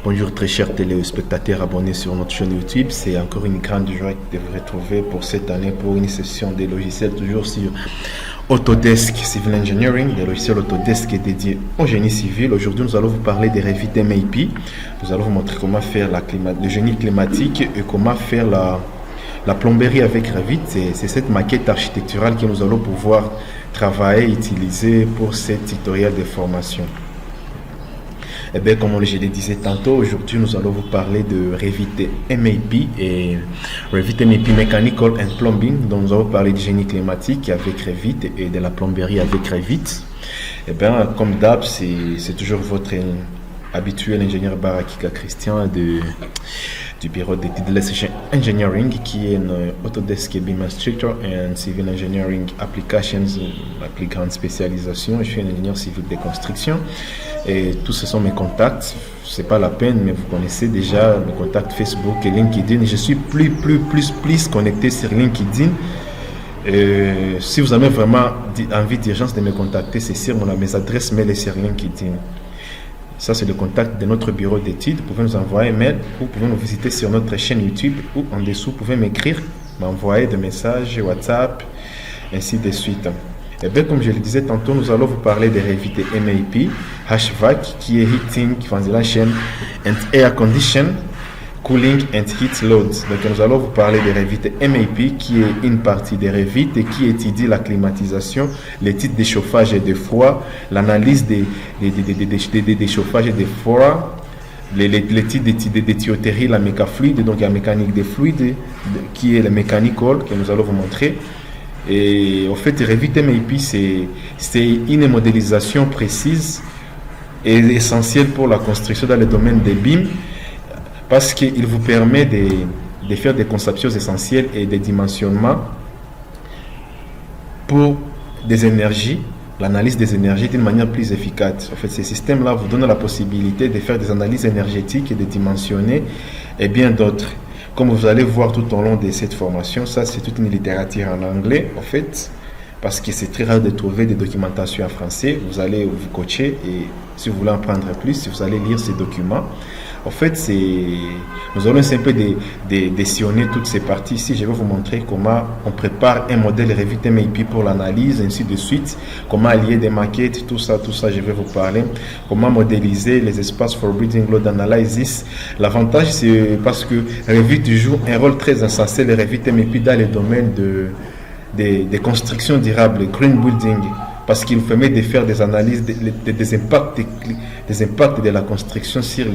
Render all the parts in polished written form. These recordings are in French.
Bonjour très chers téléspectateurs abonnés sur notre chaîne YouTube. C'est encore une grande joie de vous retrouver pour cette année pour une session des logiciels toujours sur Autodesk Civil Engineering, des logiciels Autodesk dédiés au génie civil. Aujourd'hui, nous allons vous parler des Revit MAP. Nous allons vous montrer comment faire le génie climatique et comment faire la plomberie avec Revit. C'est cette maquette architecturale que nous allons pouvoir travailler et utiliser pour cette tutoriel de formation. Eh bien, comme je le disais tantôt, aujourd'hui nous allons vous parler de Revit MAP et Revit MAP Mechanical and Plumbing. Donc nous allons parler du génie climatique avec Revit et de la plomberie avec Revit. Eh bien, comme d'hab, c'est toujours votre habituel ingénieur Barakika Christian du bureau d'études de Engineering qui est une Autodesk BIM Instructor and Civil Engineering Applications, la plus grande spécialisation. Je suis un ingénieur civil de construction et tous ce sont mes contacts. C'est pas la peine, mais vous connaissez déjà mes contacts Facebook et LinkedIn. Je suis plus connecté sur LinkedIn. Si vous avez vraiment envie d'urgence de me contacter, c'est sur mes adresses mail et sur LinkedIn. Ça, c'est le contact de notre bureau d'études. Vous pouvez nous envoyer un mail ou vous pouvez nous visiter sur notre chaîne YouTube ou en dessous, vous pouvez m'écrire, m'envoyer des messages, WhatsApp, ainsi de suite. Et bien, comme je le disais tantôt, nous allons vous parler de Revit MAP, HVAC, qui est Heating, Ventilation and Air Condition, Cooling and Heat Loads. Donc, nous allons vous parler de Revit MAP, qui est une partie de Revit et qui étudie la climatisation, les types de chauffage et de froid, l'analyse des chauffages et de froid, les types de tuyauterie, la mécafluide, donc la mécanique des fluides, qui est le mechanical, que nous allons vous montrer. Et en fait, Revit MAP, c'est une modélisation précise et essentielle pour la construction dans le domaine des BIM, parce qu'il vous permet de faire des conceptions essentielles et des dimensionnements pour des énergies, l'analyse des énergies d'une manière plus efficace. En fait, ces systèmes-là vous donnent la possibilité de faire des analyses énergétiques et de dimensionner et bien d'autres. Comme vous allez voir tout au long de cette formation, ça c'est toute une littérature en anglais, en fait, parce que c'est très rare de trouver des documentations en français. Vous allez vous coacher et si vous voulez en prendre plus, si vous allez lire ces documents. En fait, nous allons un peu sillonner toutes ces parties ici. Je vais vous montrer comment on prépare un modèle Revit MAP pour l'analyse, ainsi de suite. Comment allier des maquettes, tout ça, je vais vous parler. Comment modéliser les espaces for building load analysis. L'avantage, c'est parce que Revit joue un rôle très essentiel, le Revit MAP, dans le domaine des constructions durables, green building, parce qu'il vous permet de faire des analyses des impacts de la construction sur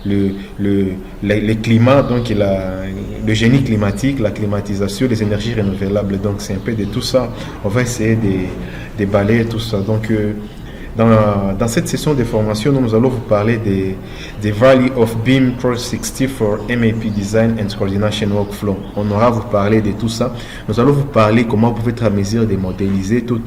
les climats, donc le génie climatique, la climatisation, les énergies renouvelables. Donc c'est un peu de tout ça. On va essayer de balayer tout ça. Donc dans cette session de formation, nous allons vous parler des Valley of BIM 360 for MAP Design and Coordination Workflow. On aura vous parler de tout ça. Nous allons vous parler comment vous pouvez être à mesure de modéliser tous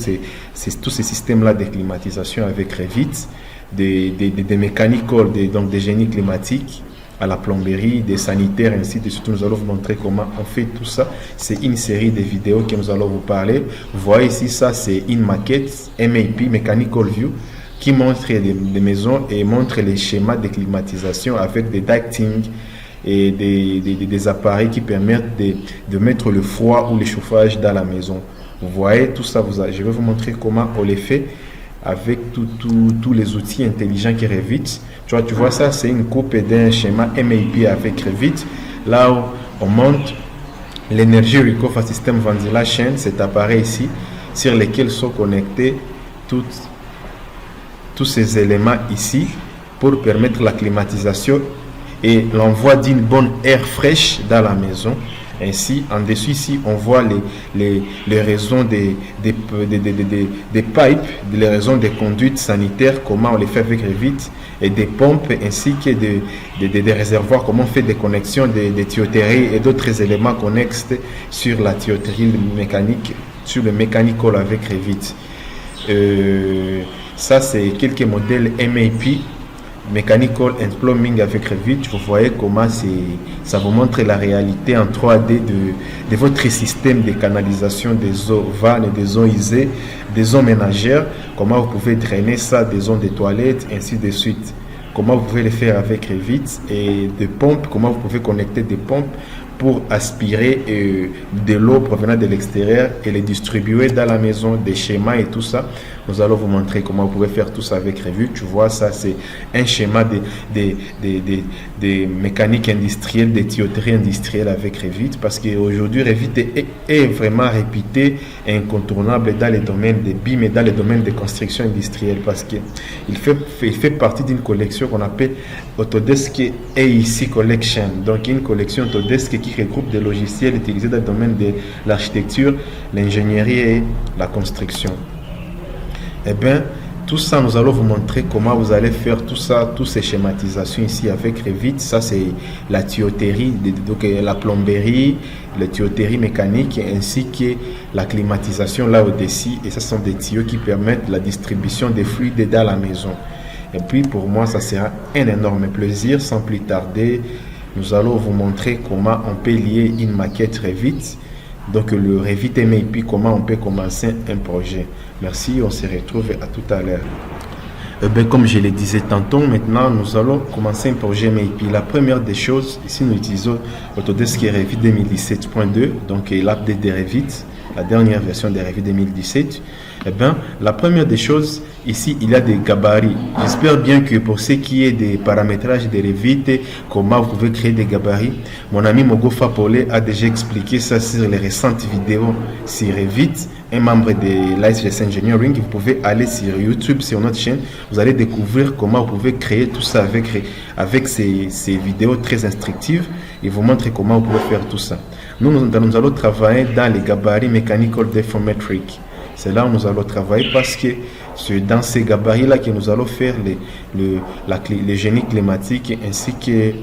ces systèmes-là de climatisation avec Revit, des mechanical, donc des génies climatiques, à la plomberie, des sanitaires, ainsi de suite. Nous allons vous montrer comment on fait tout ça. C'est une série de vidéos que nous allons vous parler. Vous voyez ici, ça c'est une maquette MAP, Mechanical View, qui montre des maisons et montre les schémas de climatisation avec des ducting et des appareils qui permettent de mettre le froid ou le chauffage dans la maison. Vous voyez tout ça, je vais vous montrer comment on les fait avec tous les outils intelligents qui Revit. Tu vois ça, c'est une coupe d'un schéma MAP avec Revit. Là où on monte l'énergie recover system ventilation, cet appareil ici, sur lequel sont connectés tous ces éléments ici pour permettre la climatisation et l'envoi d'une bonne air fraîche dans la maison. Ainsi, en dessous ici, on voit les raisons des pipes, les raisons des conduites sanitaires, comment on les fait avec Revit, et des pompes ainsi que des réservoirs, comment on fait des connexions des tuyauteries et d'autres éléments connexes sur la tuyauterie mécanique, sur le mechanical avec Revit. Ça, c'est quelques modèles MAP, Mechanical and Plumbing avec Revit. Vous voyez comment ça vous montre la réalité en 3D de votre système de canalisation des eaux vannes, des eaux usées, des eaux ménagères, comment vous pouvez drainer ça, des zones de toilettes, ainsi de suite. comment vous pouvez le faire avec Revit, et de pompes, comment vous pouvez connecter des pompes pour aspirer de l'eau provenant de l'extérieur et les distribuer dans la maison, des schémas et tout ça. Nous allons vous montrer comment vous pouvez faire tout ça avec Revit. Tu vois, ça c'est un schéma de mécanique industrielle, des tuyauteries industrielles avec Revit, parce qu'aujourd'hui Revit est vraiment réputé et incontournable dans les domaines des BIM et dans les domaines de construction industrielle, parce qu'il fait partie d'une collection qu'on appelle Autodesk AEC Collection. Donc une collection Autodesk qui regroupe des logiciels utilisés dans le domaine de l'architecture, l'ingénierie et la construction. Eh bien, tout ça, nous allons vous montrer comment vous allez faire tout ça, toutes ces schématisations ici avec Revit. Ça, c'est la tuyauterie, donc la plomberie, la tuyauterie mécanique, ainsi que la climatisation là au-dessus. Et ça, sont des tuyaux qui permettent la distribution des fluides dans la maison. Et puis, pour moi, ça sera un énorme plaisir. Sans plus tarder, nous allons vous montrer comment on peut lier une maquette Revit. Donc le Revit MEP, comment on peut commencer un projet. Merci, on se retrouve à tout à l'heure. Comme je le disais tantôt, maintenant nous allons commencer un projet MEP. La première des choses, ici nous utilisons Autodesk Revit 2017.2, donc l'update de Revit, la dernière version de Revit 2017. La première des choses, ici il y a des gabarits. J'espère bien que pour ce qui est des paramétrages de Revit, comment vous pouvez créer des gabarits, mon ami Mogo Fapolé a déjà expliqué ça sur les récentes vidéos sur Revit, un membre de Lightsless Engineering. Vous pouvez aller sur YouTube, sur notre chaîne, vous allez découvrir comment vous pouvez créer tout ça avec ces vidéos très instructives. Il vous montre comment vous pouvez faire tout ça. Nous allons travailler dans les gabarits Mechanical Deformetric. C'est là où nous allons travailler, parce que c'est dans ces gabarits-là que nous allons faire les génie climatique ainsi que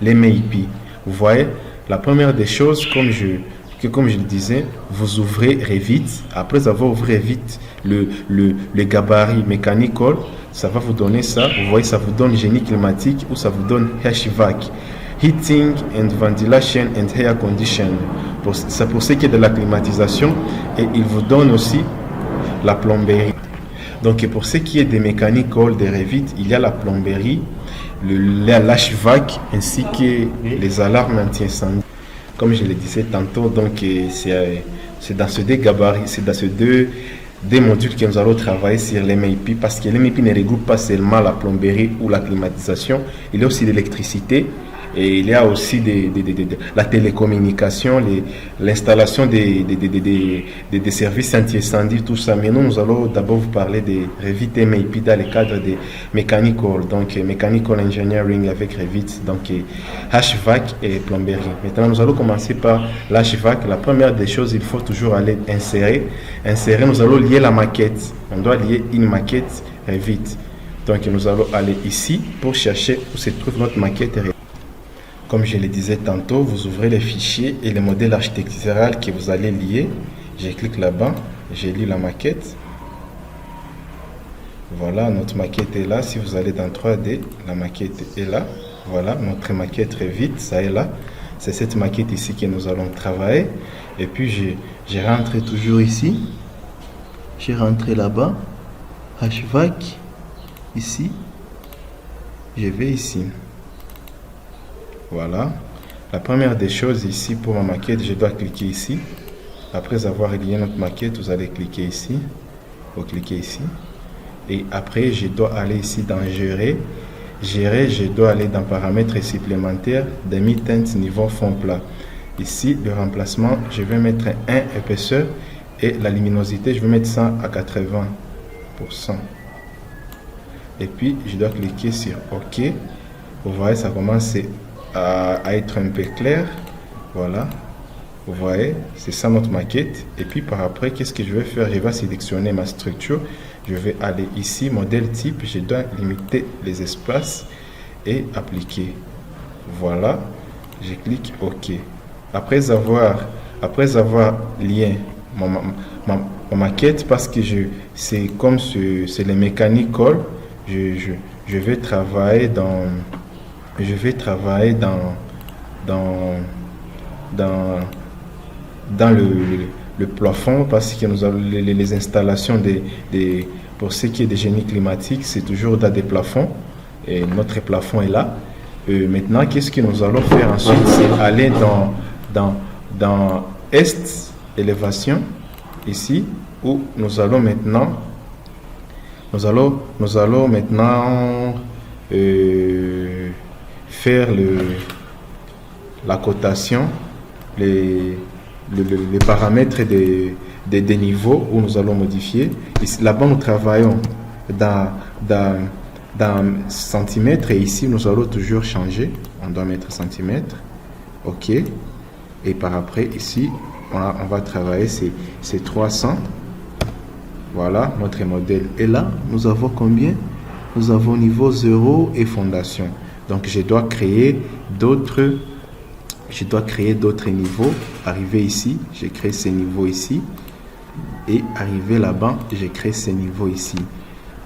les MEP. Vous voyez, la première des choses, comme je le disais, vous ouvrez Revit. Après avoir ouvert Revit, le gabarit Mechanical, ça va vous donner ça. Vous voyez, ça vous donne génie climatique ou ça vous donne HVAC. Heating and Ventilation and Air Condition. C'est pour ce qui est de la climatisation, et il vous donne aussi la plomberie. Donc pour ce qui est des mechanical de Revit, il y a la plomberie, l'HVAC ainsi que les alarmes anti-incendie. Comme je le disais tantôt, donc c'est dans ces deux gabarits, c'est dans ces deux modules que nous allons travailler sur les MEP, parce que les MEP ne regroupe pas seulement la plomberie ou la climatisation, il y a aussi l'électricité. Et il y a aussi la télécommunication, l'installation des services anti-incendie, tout ça. Mais nous allons d'abord vous parler de Revit MEP dans le cadre de Mechanical, donc Mechanical Engineering avec Revit, donc HVAC et plomberie. Maintenant, nous allons commencer par l'HVAC. La première des choses, il faut toujours aller insérer. Nous allons lier la maquette. On doit lier une maquette Revit. Donc, nous allons aller ici pour chercher où se trouve notre maquette Revit. Comme je le disais tantôt, vous ouvrez les fichiers et le modèle architectural que vous allez lier. Je clique là-bas, j'ai lu la maquette. Voilà, notre maquette est là. Si vous allez dans 3D, la maquette est là. Voilà, notre maquette Revit, ça est là. C'est cette maquette ici que nous allons travailler. Et puis, j'ai rentré toujours ici. J'ai rentré là-bas. HVAC, ici. Je vais ici. Voilà. La première des choses ici pour ma maquette, je dois cliquer ici. Après avoir lié notre maquette, vous allez cliquer ici. Vous cliquez ici. Et après, je dois aller ici dans Gérer. Gérer, je dois aller dans Paramètres supplémentaires, demi-teinte niveau fond plat. Ici, le remplacement, je vais mettre 1 épaisseur et la luminosité, je vais mettre ça à 80%. Et puis, je dois cliquer sur OK. Vous voyez, ça commence à être un peu clair. Voilà, vous voyez, c'est ça notre maquette. Et puis par après, qu'est-ce que je vais faire? Je vais sélectionner ma structure, je vais aller ici, modèle type, je dois limiter les espaces et appliquer. Voilà, je clique OK. Après avoir lié ma maquette, parce que c'est comme c'est les mechanical, je vais travailler dans le plafond, parce que nous avons les installations pour ce qui est des génie climatique, c'est toujours dans des plafonds. Et notre plafond est là. Maintenant, qu'est-ce que nous allons faire ensuite? C'est aller dans Est, élévation, ici, où nous allons maintenant faire la cotation, les paramètres des niveaux où nous allons modifier. Là-bas, nous travaillons dans centimètres et ici, nous allons toujours changer. On doit mettre centimètres. OK. Et par après, ici, on va travailler ces 300. Voilà, notre modèle est là. Nous avons combien? Nous avons niveau 0 et fondation. Donc, je dois créer d'autres niveaux. Arriver ici, j'ai créé ces niveaux ici. Et arriver là-bas, j'ai créé ces niveaux ici.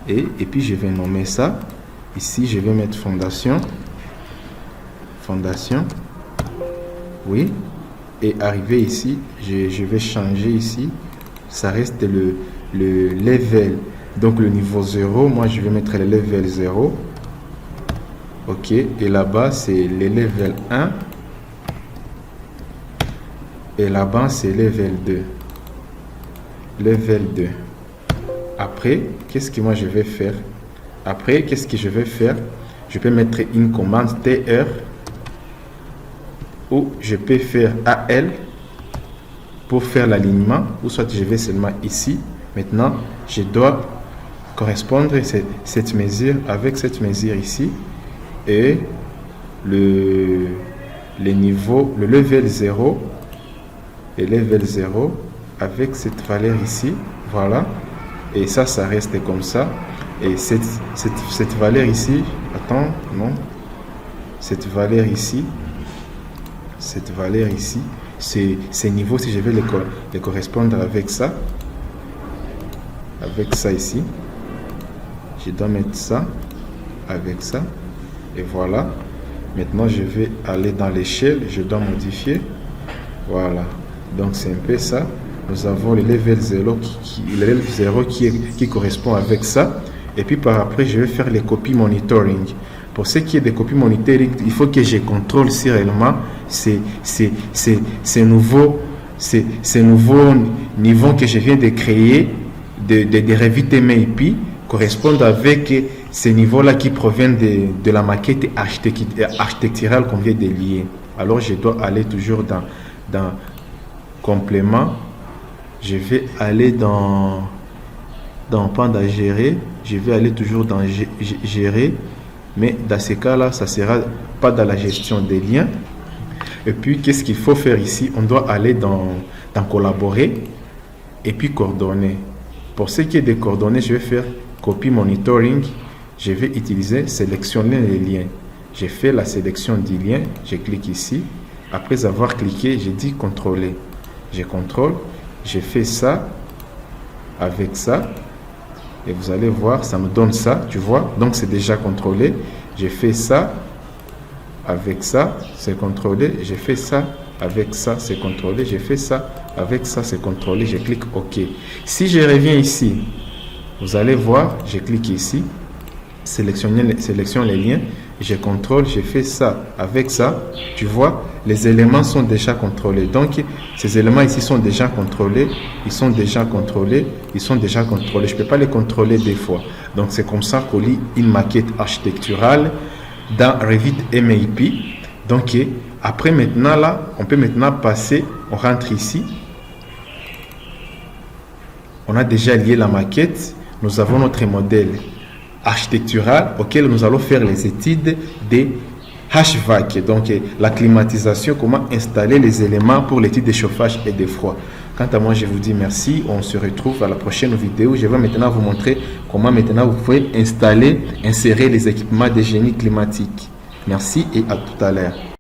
Et puis, je vais nommer ça. Ici, je vais mettre fondation. Fondation. Oui. Et arriver ici, je vais changer ici. Ça reste le level. Donc, le niveau 0. Moi, je vais mettre le level 0. OK. Et là-bas, c'est le level 1. Et là-bas, c'est level 2. Level 2. Après, qu'est-ce que moi je vais faire? Après, qu'est-ce que je vais faire? Je peux mettre une commande TR ou je peux faire AL pour faire l'alignement, ou soit je vais seulement ici. Maintenant, je dois correspondre cette mesure avec cette mesure ici et le niveau, le level 0 et level 0 avec cette valeur ici. Voilà. Et ça reste comme ça. Et cette valeur ici, attends, non. Cette valeur ici, ces niveaux, si je vais les correspondre avec ça ici, je dois mettre ça avec ça. Et voilà. Maintenant, je vais aller dans l'échelle, je dois modifier. Voilà. Donc, c'est un peu ça. Nous avons le level 0 qui correspond avec ça. Et puis par après, je vais faire les copies monitoring. Pour ce qui est des copies monitoring, il faut que je contrôle si réellement ces nouveaux niveaux que je viens de créer de Revit MAP correspondent avec ces niveaux-là qui proviennent de la maquette architecturale qu'on vient de lier. Alors, je dois aller toujours dans complément. Je vais aller dans Panda gérer. Je vais aller toujours dans gérer. Mais dans ces cas-là, ça ne sera pas dans la gestion des liens. Et puis, qu'est-ce qu'il faut faire ici? On doit aller dans collaborer et puis coordonner. Pour ce qui est des coordonnées, je vais faire copie monitoring. Je vais utiliser sélectionner les liens. J'ai fait la sélection du lien. Je clique ici. Après avoir cliqué, j'ai dit contrôler. Je contrôle. J'ai fait ça avec ça. Et vous allez voir, ça me donne ça, tu vois. Donc, c'est déjà contrôlé. J'ai fait ça avec ça, c'est contrôlé. J'ai fait ça avec ça, c'est contrôlé. J'ai fait ça avec ça, c'est contrôlé. Je clique OK. Si je reviens ici, vous allez voir, je clique ici, sélectionne les liens. Je contrôle, j'ai fait ça avec ça. Tu vois, les éléments sont déjà contrôlés. Donc, ces éléments ici sont déjà contrôlés. Ils sont déjà contrôlés. Je ne peux pas les contrôler des fois. Donc, c'est comme ça qu'on lit une maquette architecturale dans Revit MAP. Donc, après maintenant, là, on peut maintenant passer. On rentre ici. On a déjà lié la maquette. Nous avons notre modèle architectural auquel nous allons faire les études des HVAC, donc la climatisation, comment installer les éléments pour l'étude de chauffage et de froid. Quant à moi, je vous dis merci, on se retrouve à la prochaine vidéo. Je vais maintenant vous montrer comment maintenant vous pouvez insérer les équipements de génie climatique. Merci et à tout à l'heure.